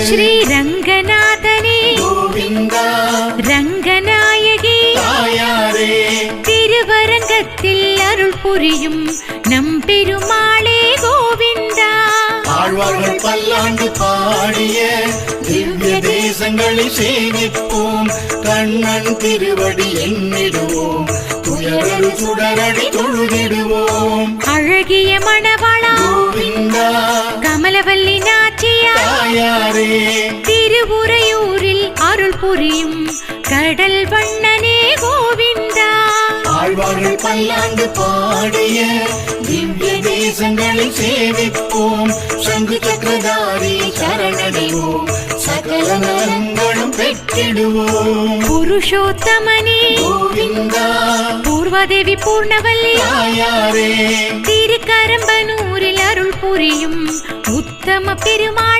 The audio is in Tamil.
ஸ்ரீ ரங்கநாதனே கோவிந்தா, ரங்கநாயகி தாயாரே திருவரங்கத்தில் அருள் புரியும் நம் பெருமாளே கோவிந்தா. ஆழ்வார்கள் பல்லாண்டு பாடிய திவ்ய தேசங்களில் சேமிப்போம், கண்ணன் திருவடி எண்ணிடுவோம், துயரறு சுடரடி தொழுதிடுவோம். அழகிய மணவாளா கோவிந்தா, கமலவல்லி நாச்சியா தாயாரே திருவுரையூரில் அருள் புரியும் கடல் வண்ணனே கோவிந்தா. ஆழ்வார்கள் பல்லாண்டு பாடிய திவ்ய தேசங்களில் சேவிப்போம், சங்கு சக்கரதாரி சரணடைவோம், சகல நலங்களும் பெற்றிடுவோம். புருஷோத்தமனே கோவிந்தா, பூர்வாதேவி பூர்ணவல்லி தாயாரே திருக்கரம்பனூரில் அருள் புரியும் உத்தம பெருமாளே